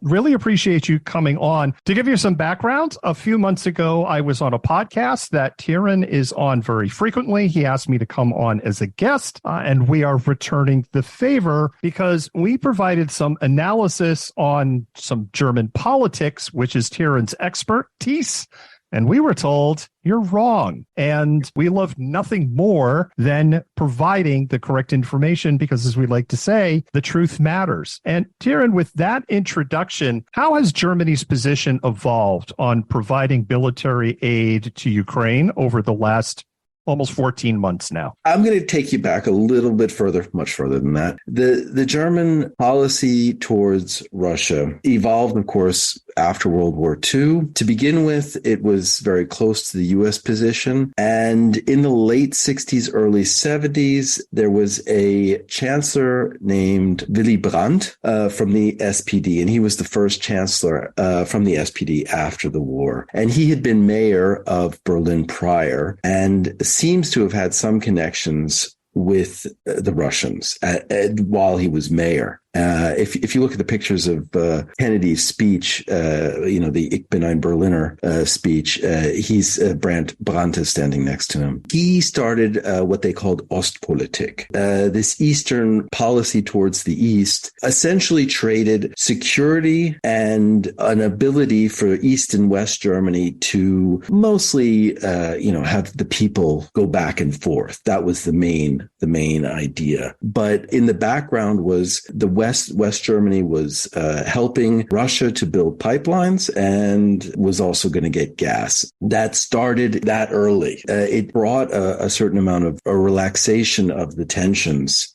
really appreciate you coming on. To give you some background, a few months ago, I was on a podcast that Tieran is on very frequently. He asked me to come on as a guest, and we are returning the favor because we provided some analysis on some German politics, which is Tieran's expertise. And we were told, you're wrong. And we love nothing more than providing the correct information because, as we like to say, the truth matters. And Tieran, with that introduction, how has Germany's position evolved on providing military aid to Ukraine over the last almost 14 months now? I'm going to take you back a little bit further, much further than that. The German policy towards Russia evolved, of course, after World War II. To begin with, it was very close to the U.S. position. And in the late 60s, early 70s, there was a chancellor named Willy Brandt from the SPD. And he was the first chancellor from the SPD after the war. And he had been mayor of Berlin prior and seems to have had some connections with the Russians while he was mayor. If you look at the pictures of Kennedy's speech, the Ich bin ein Berliner speech, Brandt is standing next to him. He started what they called Ostpolitik. This Eastern policy towards the East essentially traded security and an ability for East and West Germany to mostly, have the people go back and forth. That was the main idea. But in the background was the West Germany was helping Russia to build pipelines and was also going to get gas. That started that early. It brought a certain amount of a relaxation of the tensions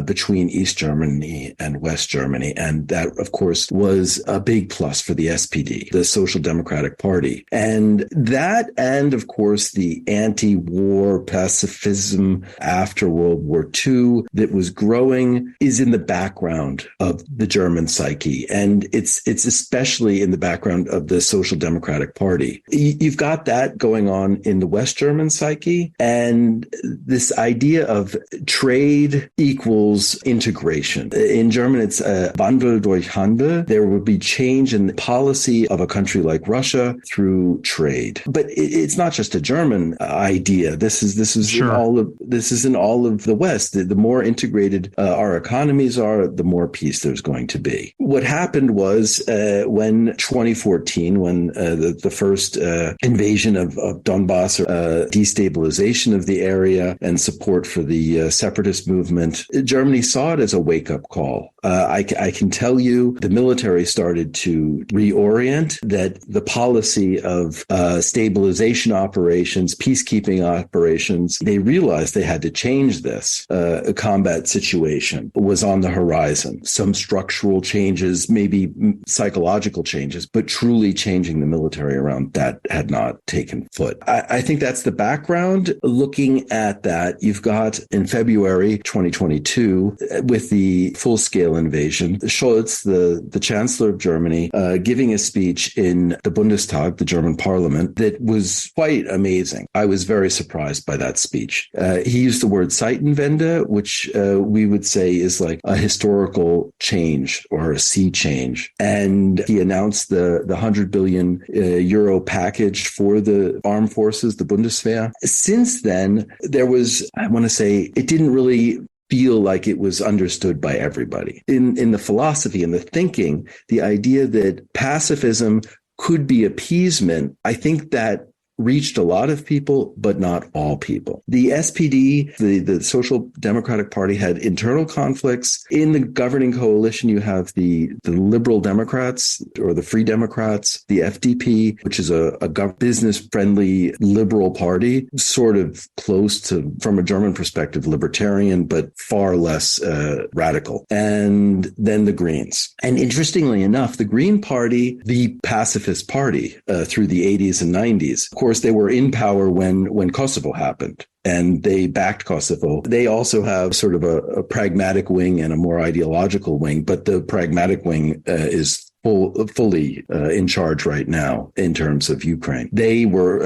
between East Germany and West Germany. And that, of course, was a big plus for the SPD, the Social Democratic Party. And that, and of course, the anti-war pacifism after World War II that was growing is in the background of the German psyche. And it's especially in the background of the Social Democratic Party. You've got that going on in the West German psyche. And this idea of trade equals integration. In German, it's Wandel durch Handel. There would be change in the policy of a country like Russia through trade. But it's not just a German idea. This is sure. in all of the West. The more integrated our economies are, the more peace there's going to be. What happened was when 2014, when the first invasion of Donbass, destabilization of the area and support for the separatist movement, Germany saw it as a wake-up call. I can tell you the military started to reorient, that the policy of stabilization operations, peacekeeping operations, they realized they had to change this. A combat situation was on the horizon. Some structural changes, maybe psychological changes, but truly changing the military around that had not taken foot. I think that's the background. Looking at that, you've got in February 2022, with the full-scale invasion, Scholz, the Chancellor of Germany, giving a speech in the Bundestag, the German parliament, that was quite amazing. I was very surprised by that speech. He used the word Zeitenwende, which we would say is like a historical change or a sea change. And he announced the 100 billion euro package for the armed forces, the Bundeswehr. Since then, there was, I want to say, it didn't really feel like it was understood by everybody. In the philosophy and the thinking, the idea that pacifism could be appeasement, I think that reached a lot of people, but not all people. The SPD, the Social Democratic Party, had internal conflicts. In the governing coalition, you have the Liberal Democrats or the Free Democrats, the FDP, which is a business-friendly liberal party, sort of close to, from a German perspective, libertarian, but far less radical. And then the Greens. And interestingly enough, the Green Party, the pacifist party through the 80s and 90s, of course, they were in power when Kosovo happened, and they backed Kosovo. They also have sort of a pragmatic wing and a more ideological wing, but the pragmatic wing is fully in charge right now in terms of Ukraine. They were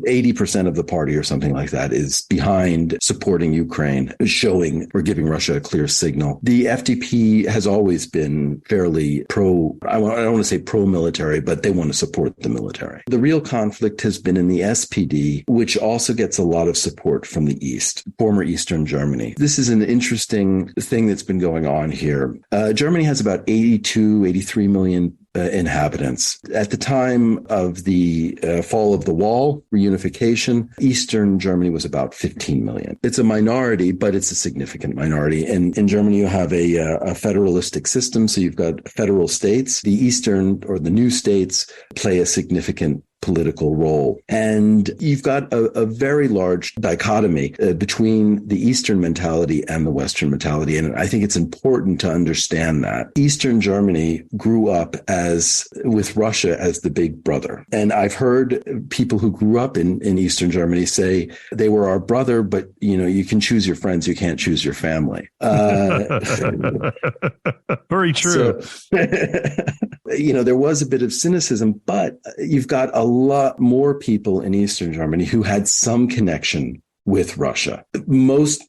80% of the party or something like that is behind supporting Ukraine, showing or giving Russia a clear signal. The FDP has always been fairly I don't want to say pro-military, but they want to support the military. The real conflict has been in the SPD, which also gets a lot of support from the East, former Eastern Germany. This is an interesting thing that's been going on here. Germany has about 83 million inhabitants. At the time of the fall of the wall, reunification, Eastern Germany was about 15 million. It's a minority, but it's a significant minority. And in Germany, you have a federalistic system. So you've got federal states. The Eastern or the new states play a significant political role. And you've got a very large dichotomy between the Eastern mentality and the Western mentality. And I think it's important to understand that. Eastern Germany grew up with Russia as the big brother. And I've heard people who grew up in Eastern Germany say they were our brother, but you can choose your friends, you can't choose your family. Very true. There was a bit of cynicism, but you've got a lot more people in Eastern Germany who had some connection with Russia.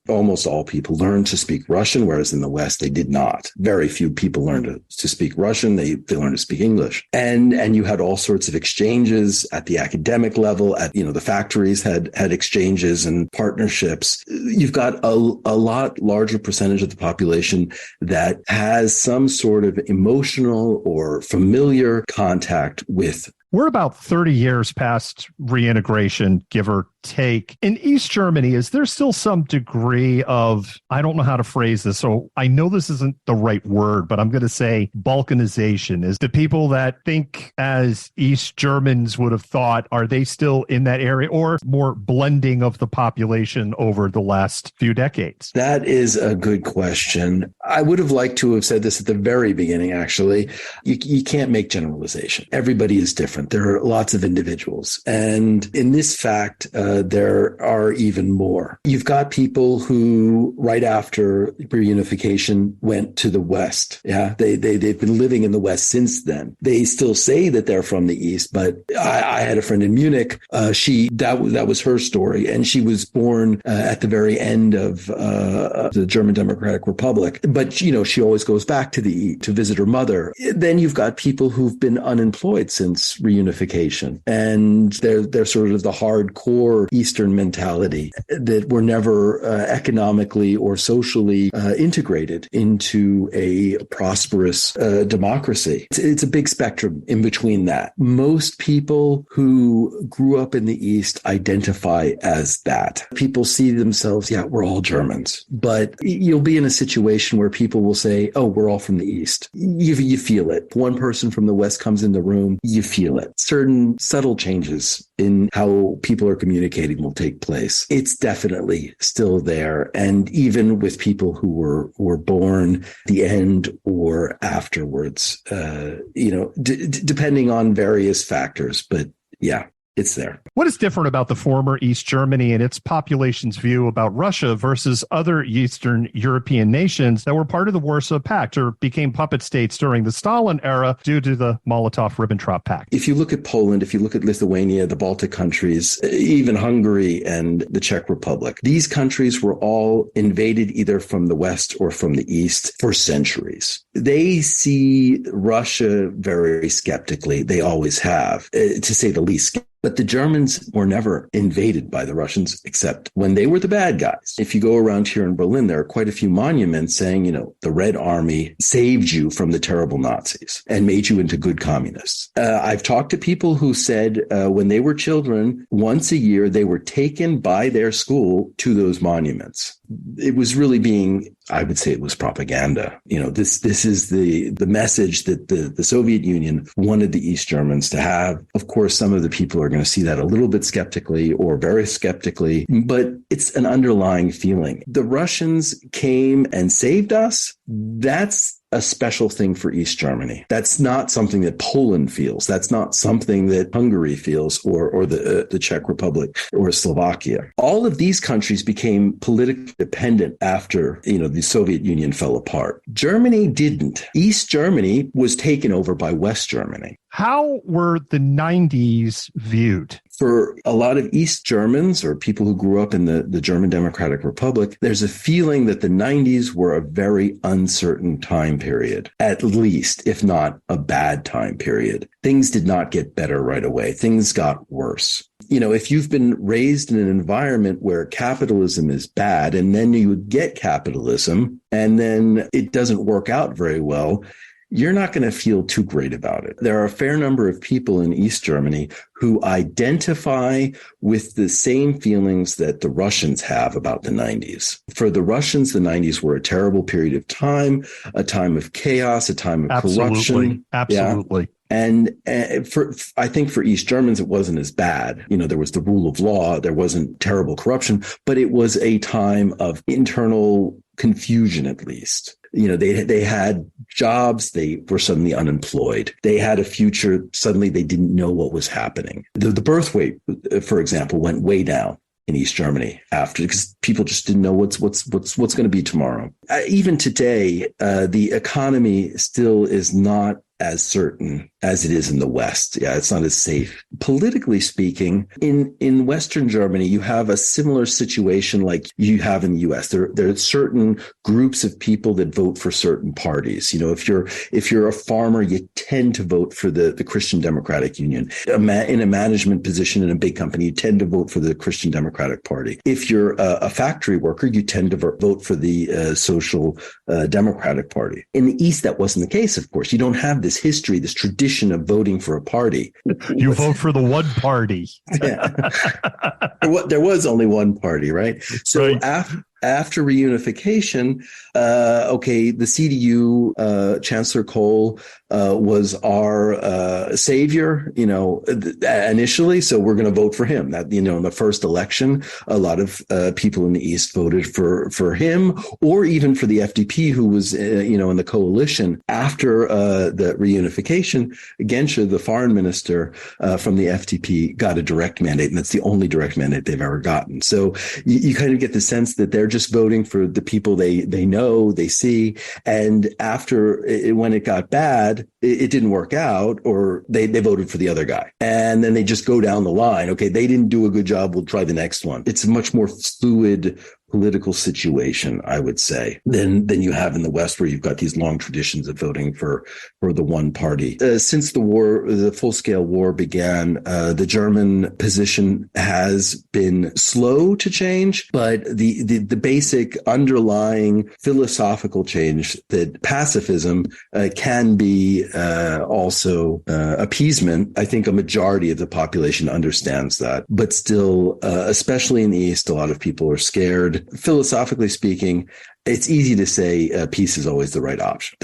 Almost all people learned to speak Russian, whereas in the West, they did not. Very few people learned to speak Russian. They learned to speak English. And you had all sorts of exchanges at the academic level, the factories had exchanges and partnerships. You've got a lot larger percentage of the population that has some sort of emotional or familiar contact with. We're about 30 years past reintegration, give or take. In East Germany, is there still some degree of, I don't know how to phrase this, so I know this isn't the right word, but I'm going to say Balkanization? Is the people that think as East Germans would have thought, are they still in that area, or more blending of the population over the last few decades? That is a good question. I would have liked to have said this at the very beginning, actually. You can't make generalization. Everybody is different. There are lots of individuals. And in this fact, there are even more. You've got people who, right after reunification, went to the West. Yeah, they've been living in the West since then. They still say that they're from the East, but I had a friend in Munich. That was her story, and she was born at the very end of the German Democratic Republic. But she always goes back to visit her mother. Then you've got people who've been unemployed since reunification, and they're sort of the hardcore Eastern mentality that were never economically or socially integrated into a prosperous democracy. It's a big spectrum in between that. Most people who grew up in the East identify as that. People see themselves, we're all Germans. But you'll be in a situation where people will say, oh, we're all from the East. You feel it. One person from the West comes in the room, you feel it. Certain subtle changes in how people are communicating will take place. It's definitely still there. And even with people who were born the end or afterwards, depending on various factors, but yeah. It's there. What is different about the former East Germany and its population's view about Russia versus other Eastern European nations that were part of the Warsaw Pact or became puppet states during the Stalin era due to the Molotov-Ribbentrop Pact? If you look at Poland, if you look at Lithuania, the Baltic countries, even Hungary and the Czech Republic, these countries were all invaded either from the West or from the East for centuries. They see Russia very skeptically. They always have, to say the least. But the Germans were never invaded by the Russians, except when they were the bad guys. If you go around here in Berlin, there are quite a few monuments saying, the Red Army saved you from the terrible Nazis and made you into good communists. I've talked to people who said when they were children, once a year, they were taken by their school to those monuments. It was really I would say it was propaganda. This is the message that the Soviet Union wanted the East Germans to have. Of course, some of the people are going to see that a little bit skeptically or very skeptically, but it's an underlying feeling. The Russians came and saved us. That's a special thing for East Germany. That's not something that Poland feels. That's not something that Hungary feels, or the Czech Republic or Slovakia. All of these countries became politically dependent after, the Soviet Union fell apart. Germany didn't. East Germany was taken over by West Germany. How were the 90s viewed? For a lot of East Germans or people who grew up in the German Democratic Republic, there's a feeling that the 90s were a very uncertain time period, at least, if not a bad time period. Things did not get better right away. Things got worse. If you've been raised in an environment where capitalism is bad, and then you get capitalism, and then it doesn't work out very well, you're not going to feel too great about it. There are a fair number of people in East Germany who identify with the same feelings that the Russians have about the 90s. For the Russians, the 90s were a terrible period of time, a time of chaos, a time of corruption. Absolutely. Yeah. And I think for East Germans, it wasn't as bad. There was the rule of law. There wasn't terrible corruption, but it was a time of internal confusion, at least. They had jobs. They were suddenly unemployed. They had a future. Suddenly they didn't know what was happening. The birth rate, for example, went way down in East Germany because people just didn't know what's going to be tomorrow. Even today, the economy still is not as certain as it is in the West. Yeah, it's not as safe. Politically speaking, in Western Germany, you have a similar situation like you have in the US. There are certain groups of people that vote for certain parties. If you're a farmer, you tend to vote for the Christian Democratic Union. In a management position in a big company, you tend to vote for the Christian Democratic Party. If you're a factory worker, you tend to vote for the Social Democratic Party. In the East, that wasn't the case, of course. You don't have this history, this tradition of voting for a party. You vote for the one party. Yeah. There was only one party, right? So right. After reunification, the CDU, Chancellor Kohl, was our savior, initially. So we're going to vote for him. That, in the first election, a lot of people in the East voted for him, or even for the FDP, who was, in the coalition. After the reunification, Genscher, the foreign minister from the FDP, got a direct mandate, and that's the only direct mandate they've ever gotten. So you kind of get the sense that they're just voting for the people they know, they see. And when it got bad, it didn't work out, or they voted for the other guy. And then they just go down the line. Okay, they didn't do a good job. We'll try the next one. It's a much more fluid political situation, I would say, than you have in the West, where you've got these long traditions of voting for the one party. Since the full-scale war began, the German position has been slow to change, but the basic underlying philosophical change that pacifism can be also appeasement. I think a majority of the population understands that, but still, especially in the East, a lot of people are scared. Philosophically speaking, it's easy to say peace is always the right option.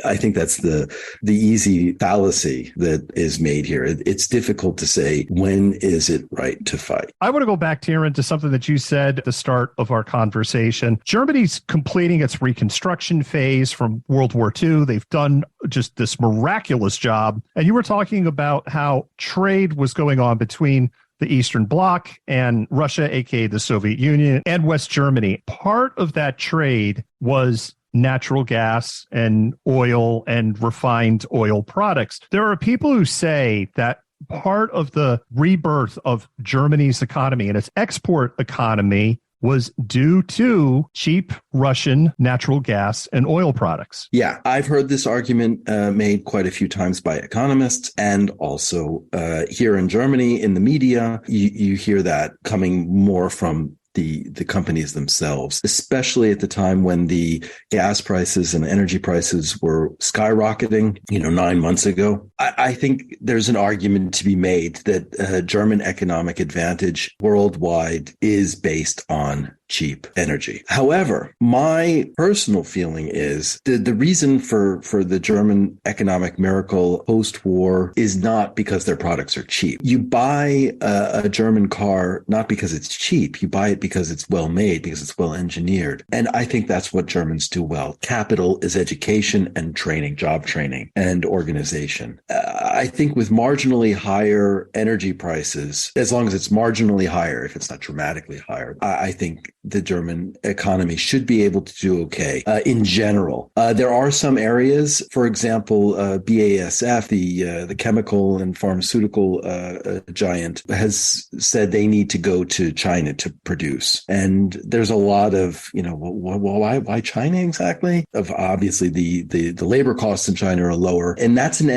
I think that's the easy fallacy that is made here. It's difficult to say, when is it right to fight? I want to go back, Tieran, to something that you said at the start of our conversation. Germany's completing its reconstruction phase from World War II. They've done just this miraculous job. And you were talking about how trade was going on between the Eastern Bloc and Russia, aka the Soviet Union, and West Germany. Part of that trade was natural gas and oil and refined oil products. There are people who say that part of the rebirth of Germany's economy and its export economy was due to cheap Russian natural gas and oil products. Yeah, I've heard this argument made quite a few times by economists, and also here in Germany in the media, you hear that coming more from the companies themselves, especially at the time when the gas prices and energy prices were skyrocketing, 9 months ago. I think there's an argument to be made that German economic advantage worldwide is based on cheap energy. However, my personal feeling is the reason for the German economic miracle post-war is not because their products are cheap. You buy a German car not because it's cheap. You buy it because it's well made, because it's well engineered. And I think that's what Germans do well. Capital is education and training, job training and organization. I think with marginally higher energy prices, as long as it's marginally higher, if it's not dramatically higher, I think the German economy should be able to do okay in general. There are some areas, for example, BASF, the chemical and pharmaceutical giant, has said they need to go to China to produce. And there's a lot of, why China exactly? Obviously, the labor costs in China are lower. And that's an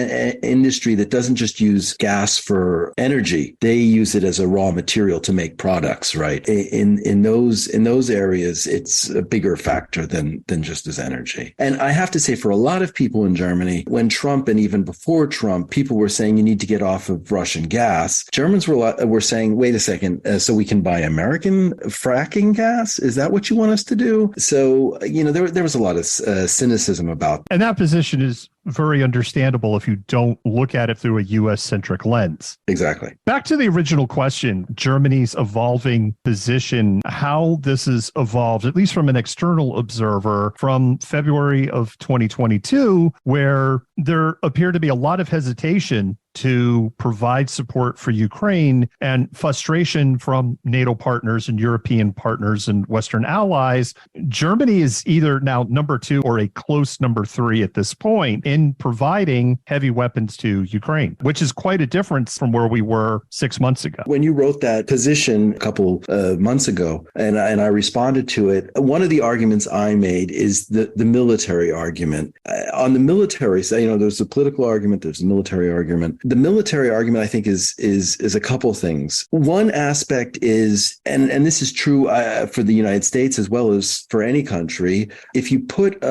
industry that doesn't just use gas for energy. They use it as a raw material to make products, right? In those areas, it's a bigger factor than just as energy. And I have to say, for a lot of people in Germany, when Trump and even before Trump, people were saying you need to get off of Russian gas. Germans were saying, wait a second, so we can buy American fracking gas? Is that what you want us to do? So, there was a lot of cynicism about that. And that position is very understandable if you don't look at it through a U.S.-centric lens. Exactly. Back to the original question, Germany's evolving position, how this has evolved, at least from an external observer, from February of 2022, where there appeared to be a lot of hesitation to provide support for Ukraine and frustration from NATO partners and European partners and Western allies. Germany is either now number 2 or a close number 3 at this point in providing heavy weapons to Ukraine, which is quite a difference from where we were 6 months ago. When you wrote that position a couple months ago, and I responded to it, one of the arguments I made is the military argument. On the military side, there's the political argument, there's the military argument. The military argument, I think, is a couple things. One aspect is, and this is true for the United States as well as for any country, if you put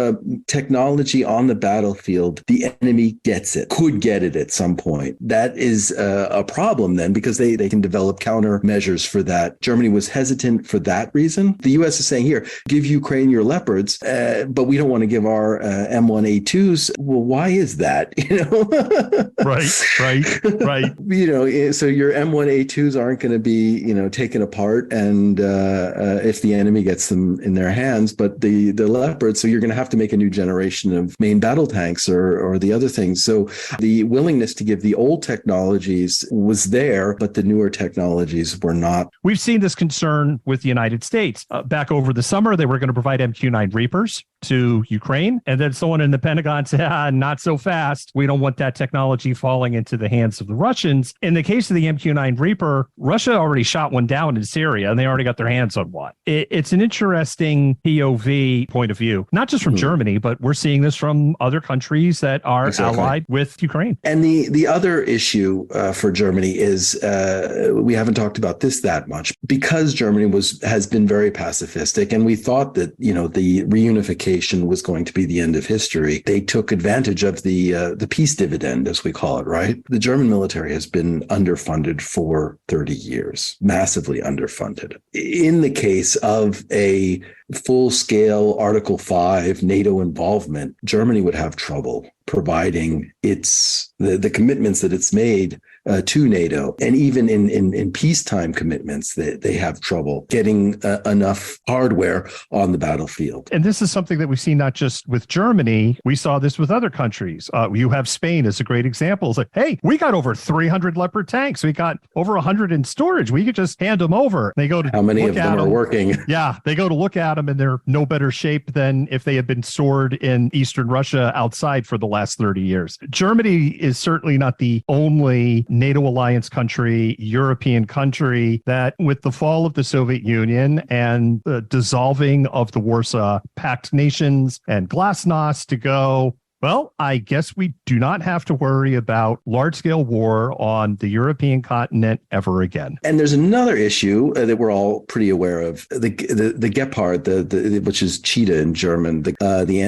technology on the battlefield, the enemy gets it, could get it at some point. That is a problem then, because they can develop countermeasures for that. Germany was hesitant for that reason. The U.S. is saying, here, give Ukraine your Leopards, but we don't want to give our M1A2s. Well, why is that? Right. So your M1A2s aren't going to be, taken apart, and if the enemy gets them in their hands, but the Leopards, so you're going to have to make a new generation of main battle tanks or the other things. So the willingness to give the old technologies was there, but the newer technologies were not. We've seen this concern with the United States. Back over the summer, they were going to provide MQ-9 Reapers to Ukraine. And then someone in the Pentagon said, not so fast. We don't want that technology falling into the hands of the Russians. In the case of the MQ-9 Reaper, Russia already shot one down in Syria, and they already got their hands on one. It's an interesting POV point of view, not just from Germany, but we're seeing this from other countries that are allied with Ukraine. And the other issue for Germany is, we haven't talked about this that much, because Germany has been very pacifistic, and we thought that, the reunification was going to be the end of history. They took advantage of the peace dividend, as we call it, right? The German military has been underfunded for 30 years, massively underfunded. In the case of a full-scale Article 5 NATO involvement, Germany would have trouble providing the commitments that it's made to NATO. And even in peacetime commitments, they have trouble getting enough hardware on the battlefield. And this is something that we've seen not just with Germany. We saw this with other countries. You have Spain as a great example. It's like, hey, we got over 300 Leopard tanks. We got over 100 in storage. We could just hand them over. They go to how many of them are working? Yeah, they go to look at them, and they're no better shape than if they had been stored in Eastern Russia outside for the last 30 years. Germany is certainly not the only NATO alliance country, European country, that with the fall of the Soviet Union and the dissolving of the Warsaw Pact nations and Glasnost to go, Well, I guess we do not have to worry about large-scale war on the European continent ever again. And there's another issue that we're all pretty aware of: the Gepard, which is cheetah in German, the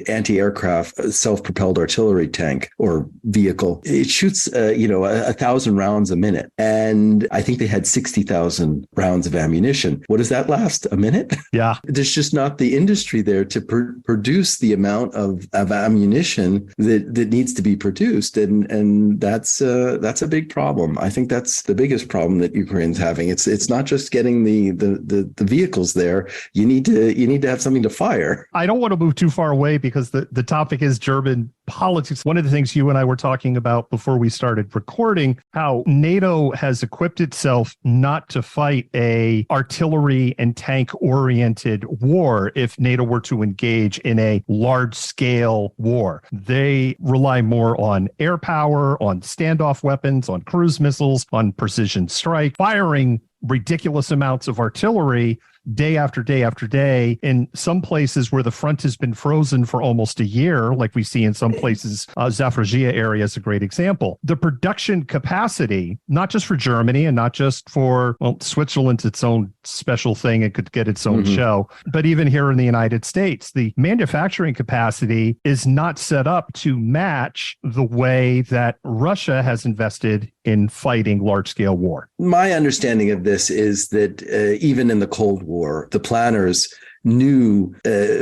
anti-aircraft self-propelled artillery tank or vehicle. It shoots 1,000 rounds a minute, and I think they had 60,000 rounds of ammunition. What does that last? A minute? Yeah. There's just not the industry there to produce the amount of ammunition that needs to be produced, and that's a big problem. I think that's the biggest problem that Ukraine's having. It's not just getting the vehicles there. You need to have something to fire. I don't want to move too far away because the topic is German politics. One of the things you and I were talking about before we started recording, how NATO has equipped itself not to fight a artillery and tank oriented war if NATO were to engage in a large scale war. They rely more on air power, on standoff weapons, on cruise missiles, on precision strike, firing ridiculous amounts of artillery day after day after day in some places where the front has been frozen for almost a year, like we see in some places. Zaporizhia area is a great example. The production capacity, not just for Germany and not just for, Switzerland's its own special thing. It could get its own show, but even here in the United States, the manufacturing capacity is not set up to match the way that Russia has invested in fighting large-scale war. My understanding of this is that even in the Cold War, the planners knew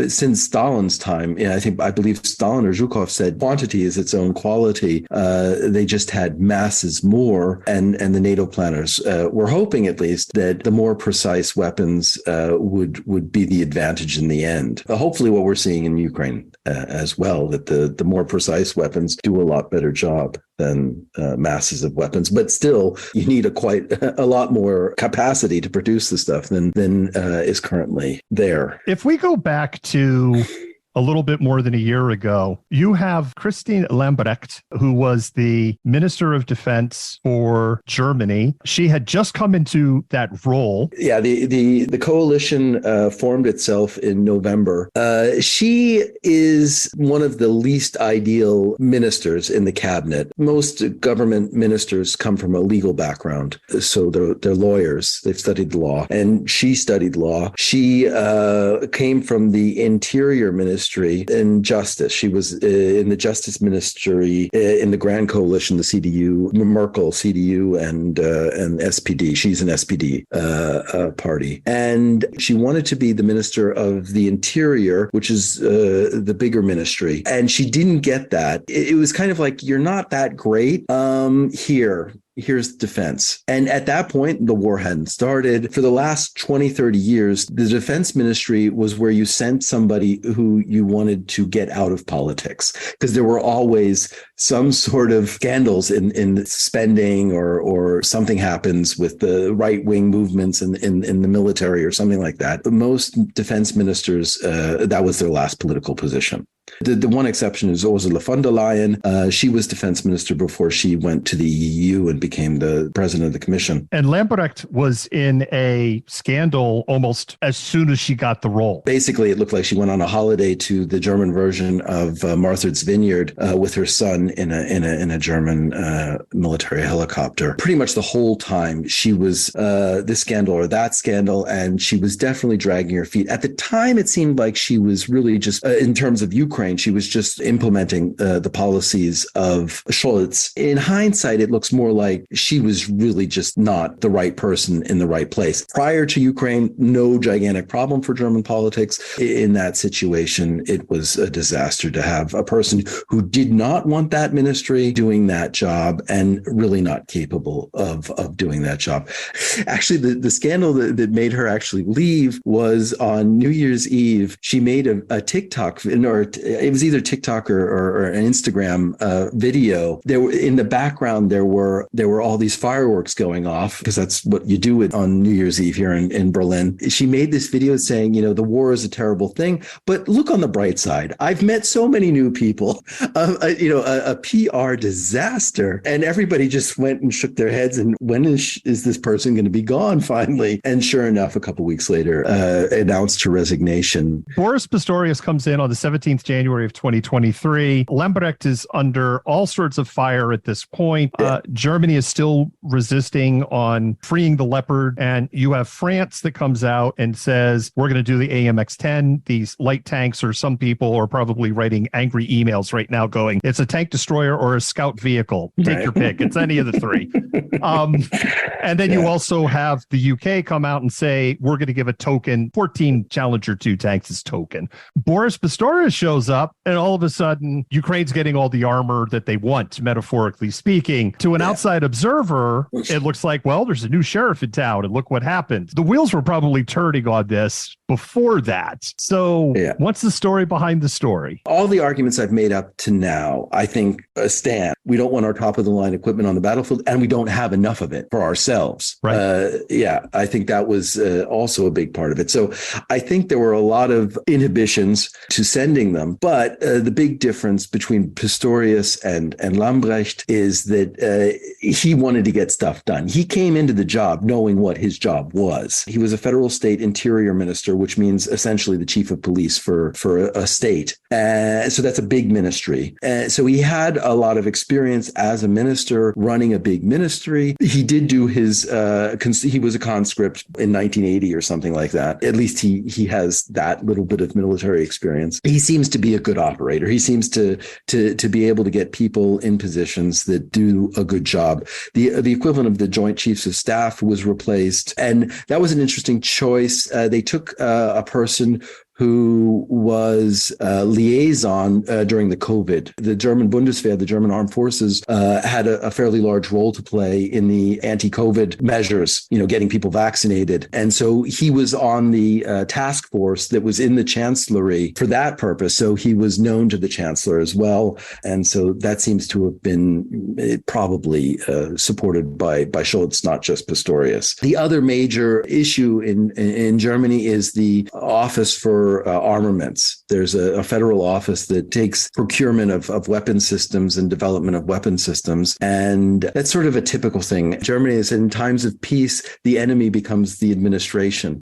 since Stalin's time, I believe Stalin or Zhukov said quantity is its own quality. They just had masses more, and the NATO planners were hoping at least that the more precise weapons would be the advantage in the end. Hopefully what we're seeing in Ukraine as well, that the more precise weapons do a lot better job than masses of weapons. But still, you need a lot more capacity to produce the stuff than is currently there. If we go back to a little bit more than a year ago, you have Christine Lambrecht, who was the Minister of Defense for Germany. She had just come into that role. Yeah, the coalition formed itself in November. She is one of the least ideal ministers in the cabinet. Most government ministers come from a legal background, so they're lawyers. They've studied law, and she studied law. She came from the Interior Ministry and Justice. She was in the Justice Ministry in the Grand Coalition, the CDU, Merkel, CDU, and SPD. She's an SPD party. And she wanted to be the Minister of the Interior, which is the bigger ministry. And she didn't get that. It was kind of like, you're not that great. Here's defense. And at that point, the war hadn't started. For the last 20, 30 years, the defense ministry was where you sent somebody who you wanted to get out of politics, because there were always some sort of scandals in spending, or something happens with the right-wing movements in the military or something like that. But most defense ministers, that was their last political position. The one exception is Ursula von der Leyen. She was defense minister before she went to the EU and became the president of the commission. And Lambrecht was in a scandal almost as soon as she got the role. Basically, it looked like she went on a holiday to the German version of Martha's Vineyard with her son in a German military helicopter. Pretty much the whole time she was this scandal or that scandal, and she was definitely dragging her feet. At the time, it seemed like she was really just, in terms of Ukraine, she was just implementing the policies of Scholz. In hindsight, it looks more like she was really just not the right person in the right place. Prior to Ukraine, no gigantic problem for German politics. In that situation, it was a disaster to have a person who did not want that ministry doing that job and really not capable of doing that job. Actually, the scandal that made her actually leave was on New Year's Eve. She made a TikTok, or it was either TikTok or an Instagram video. In the background, there were all these fireworks going off, because that's what you do on New Year's Eve here in Berlin. She made this video saying, the war is a terrible thing, but look on the bright side. I've met so many new people. A PR disaster, and everybody just went and shook their heads. And when is this person going to be gone finally? And sure enough, a couple weeks later, announced her resignation. Boris Pistorius comes in on the 17th January January of 2023. Lambrecht is under all sorts of fire at this point. Germany is still resisting on freeing the Leopard. And you have France that comes out and says, we're going to do the AMX-10. These light tanks, or some people are probably writing angry emails right now going, it's a tank destroyer or a scout vehicle. Take your pick. It's any of the three. And then you also have the UK come out and say, we're going to give a token, 14 Challenger 2 tanks as token. Boris Pistorius shows up, and all of a sudden, Ukraine's getting all the armor that they want, metaphorically speaking. To an outside observer, it looks like, well, there's a new sheriff in town, and look what happened. The wheels were probably turning on this before that. So what's the story behind the story? All the arguments I've made up to now, I think, stand. We don't want our top-of-the-line equipment on the battlefield, and we don't have enough of it for ourselves. Right. I think that was also a big part of it. So I think there were a lot of inhibitions to sending them. But the big difference between Pistorius and Lambrecht is that he wanted to get stuff done. He came into the job knowing what his job was. He was a federal state interior minister, which means essentially the chief of police for a state. So that's a big ministry. So he had a lot of experience as a minister running a big ministry. He did do his, he was a conscript in 1980 or something like that. At least he has that little bit of military experience. He seems to be a good operator. He seems to be able to get people in positions that do a good job. The equivalent of the Joint Chiefs of Staff was replaced. And that was an interesting choice. They took a person who was liaison during the COVID. The German Bundeswehr, the German armed forces, had a fairly large role to play in the anti-COVID measures, getting people vaccinated. And so he was on the task force that was in the chancellery for that purpose. So he was known to the chancellor as well. And so that seems to have been probably supported by Scholz, not just Pistorius. The other major issue in Germany is the Office for Armaments. There's a federal office that takes procurement of weapon systems and development of weapon systems. And that's sort of a typical thing. Germany is, in times of peace, the enemy becomes the administration.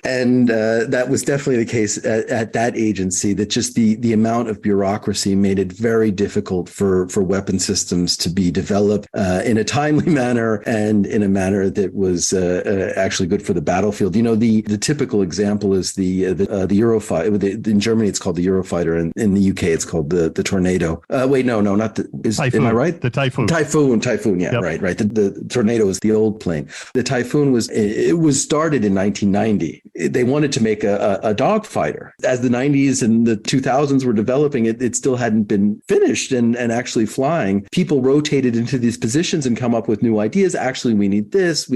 And that was definitely the case at that agency, that just the amount of bureaucracy made it very difficult for weapon systems to be developed in a timely manner and in a manner that was actually good for the battlefield. The typical example is the Eurofighter. In Germany, it's called the Eurofighter, and in the UK, it's called the Tornado. Wait, no, not the. Am I right? The Typhoon. Typhoon. Yeah, yep. Right. The Tornado is the old plane. The Typhoon was started in 1990. They wanted to make a dogfighter. As the 90s and the 2000s were developing, it still hadn't been finished and actually flying. People rotated into these positions and come up with new ideas. Actually, we need this.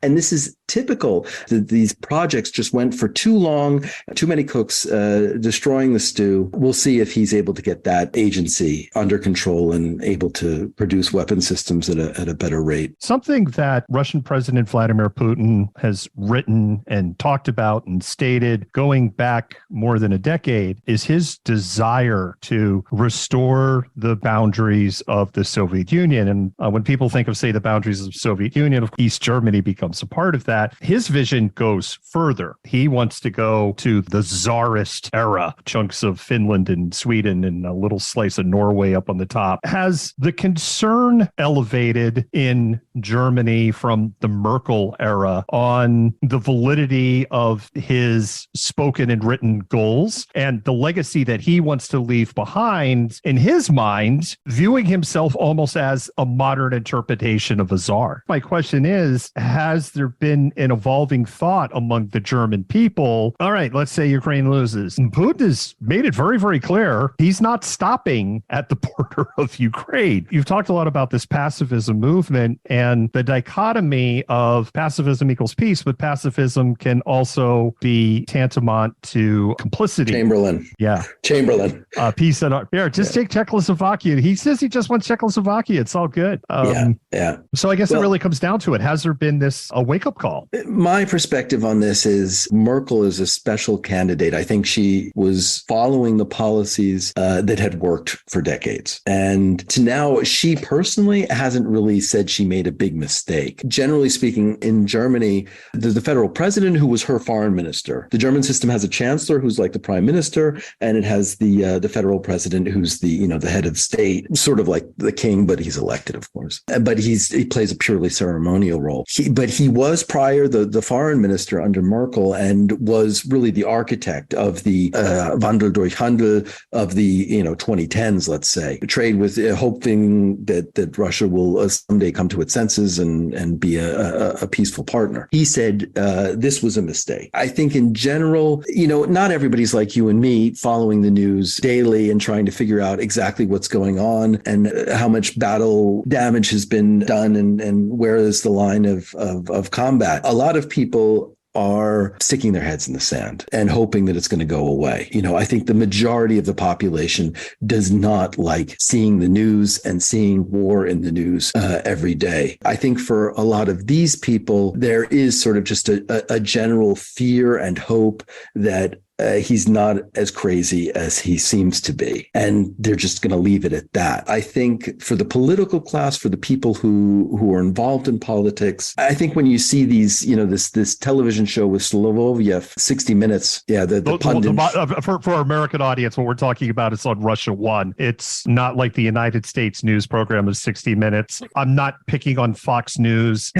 And this is typical. These projects just went for too long, too many cooks, destroying the stew. We'll see if he's able to get that agency under control and able to produce weapon systems at a better rate. Something that Russian President Vladimir Putin has written and talked about and stated going back more than a decade is his desire to restore the boundaries of the Soviet Union. And when people think of, say, the boundaries of the Soviet Union, of East Germany becomes a part of that. His vision goes further. He wants to go to the Tsarist era, chunks of Finland and Sweden and a little slice of Norway up on the top. Has the concern elevated in Germany from the Merkel era on the validity of his spoken and written goals and the legacy that he wants to leave behind, in his mind, viewing himself almost as a modern interpretation of a czar? My question is, has there been an evolving thought among the German people? All right, let's say Ukraine loses. Putin has made it very, very clear he's not stopping at the border of Ukraine. You've talked a lot about this pacifism movement and the dichotomy of pacifism equals peace, but pacifism can also be tantamount to complicity. Chamberlain. Peace and take Czechoslovakia. He says he just wants Czechoslovakia. It's all good. So I guess it really comes down to it. Has there been a wake-up call? My perspective on this is Merkel is a special candidate. I think she was following the policies that had worked for decades. And to now, she personally hasn't really said she made a big mistake. Generally speaking, in Germany, the federal president, who was her a foreign minister. The German system has a chancellor who's like the prime minister, and it has the federal president who's the head of state, sort of like the king, but he's elected, of course. But he plays a purely ceremonial role. But he was prior the foreign minister under Merkel and was really the architect of the Wandel durch Handel of the 2010s, let's say. Trade with hoping that Russia will someday come to its senses and be a peaceful partner. He said this was a mistake. I think in general, not everybody's like you and me following the news daily and trying to figure out exactly what's going on and how much battle damage has been done and where is the line of combat. A lot of people are sticking their heads in the sand and hoping that it's going to go away. I think the majority of the population does not like seeing the news and seeing war in the news every day. I think for a lot of these people, there is sort of just a general fear and hope that he's not as crazy as he seems to be. And they're just going to leave it at that. I think for the political class, for the people who are involved in politics, I think when you see these, this television show with Soloviev, 60 Minutes, the pundit. For our American audience, what we're talking about is on Russia One. It's not like the United States news program of 60 Minutes. I'm not picking on Fox News,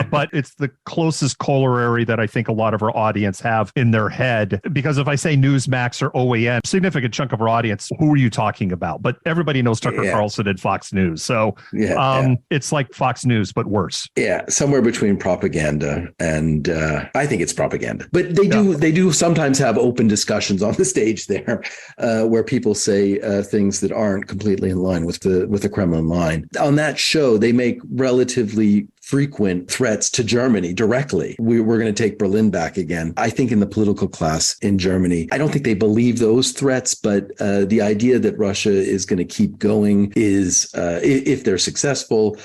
but it's the closest corollary that I think a lot of our audience have in their head. Because if I say Newsmax or OAN, significant chunk of our audience, who are you talking about? But everybody knows Tucker Carlson and Fox News. So it's like Fox News, but worse. Yeah, somewhere between propaganda and I think it's propaganda. But they do sometimes have open discussions on the stage there where people say things that aren't completely in line with the Kremlin line. On that show, they make relatively frequent threats to Germany directly. We're going to take Berlin back again. I think in the political class in Germany, I don't think they believe those threats, but the idea that Russia is going to keep going is, if they're successful,